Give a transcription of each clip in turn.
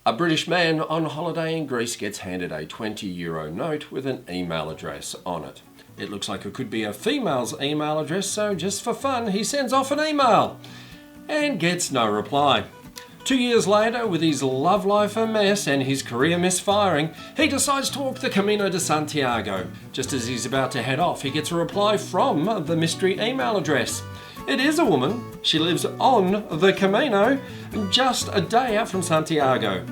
A British man on holiday in Greece gets handed a €20 note with an email address on it. It looks like it could be a female's email address, so just for fun, he sends off an email and gets no reply. 2 years later, with his love life a mess and his career misfiring, he decides to walk the Camino de Santiago. Just as he's about to head off, he gets a reply from the mystery email address. It is a woman. She lives on the Camino, just a day out from Santiago.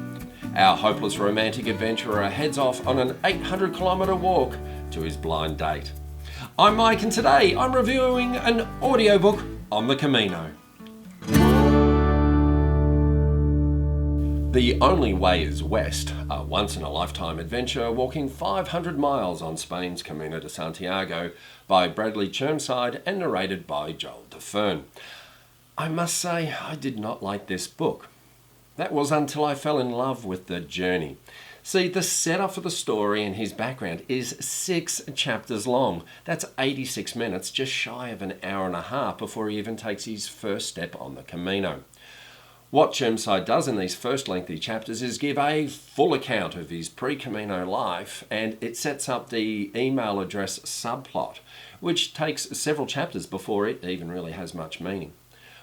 Our hopeless romantic adventurer heads off on an 800-kilometre walk to his blind date. I'm Mike, and today I'm reviewing an audiobook on the Camino. The Only Way is West, a once-in-a-lifetime adventure walking 500 miles on Spain's Camino de Santiago by Bradley Chermside and narrated by Joel DeFern. I must say, I did not like this book. That was until I fell in love with the journey. See, the setup for the story and his background is 6 chapters long. That's 86 minutes, just shy of an hour and a half before he even takes his first step on the Camino. What Chermside does in these first lengthy chapters is give a full account of his pre-Camino life, and it sets up the email address subplot, which takes several chapters before it even really has much meaning.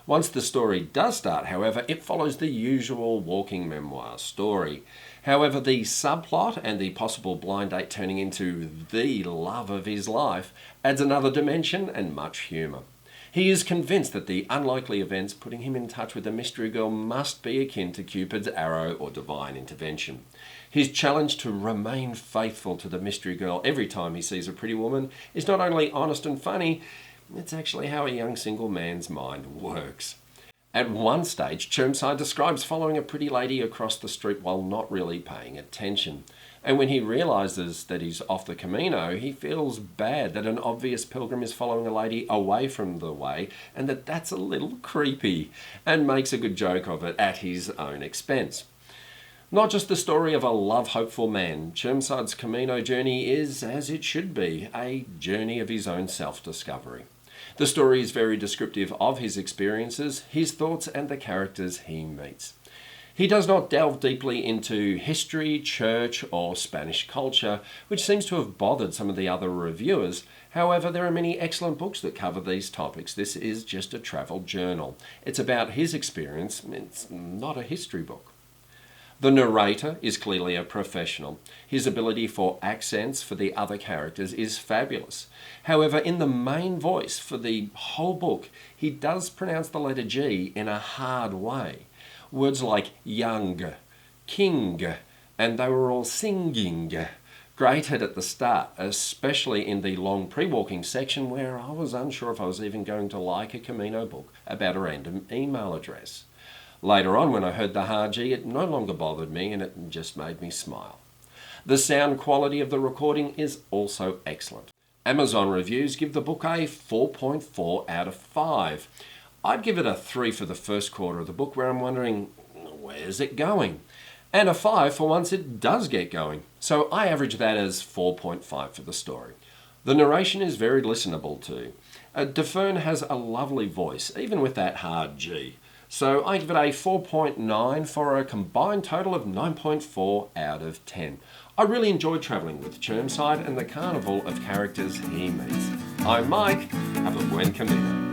Once the story does start, however, it follows the usual walking memoir story. However, the subplot and the possible blind date turning into the love of his life adds another dimension and much humour. He is convinced that the unlikely events putting him in touch with the mystery girl must be akin to Cupid's arrow or divine intervention. His challenge to remain faithful to the mystery girl every time he sees a pretty woman is not only honest and funny, it's actually how a young single man's mind works. At one stage, Chermside describes following a pretty lady across the street while not really paying attention. And when he realises that he's off the Camino, he feels bad that an obvious pilgrim is following a lady away from the way, and that's a little creepy, and makes a good joke of it at his own expense. Not just the story of a love-hopeful man, Chermside's Camino journey is, as it should be, a journey of his own self-discovery. The story is very descriptive of his experiences, his thoughts, and the characters he meets. He does not delve deeply into history, church, or Spanish culture, which seems to have bothered some of the other reviewers. However, there are many excellent books that cover these topics. This is just a travel journal. It's about his experience. It's not a history book. The narrator is clearly a professional. His ability for accents for the other characters is fabulous. However, in the main voice for the whole book, he does pronounce the letter G in a hard way. Words like young, king, and they were all singing grated at the start, especially in the long pre-walking section where I was unsure if I was even going to like a Camino book about a random email address. Later on, when I heard the hard G, it no longer bothered me and it just made me smile. The sound quality of the recording is also excellent. Amazon reviews give the book a 4.4 out of 5. I'd give it a 3 for the first quarter of the book, where I'm wondering, where's it going? And a 5 for once it does get going. So I average that as 4.5 for the story. The narration is very listenable too. DeFern has a lovely voice, even with that hard G. So I give it a 4.9 for a combined total of 9.4 out of 10. I really enjoyed travelling with Chermside and the carnival of characters he meets. I'm Mike. Have a buen camino.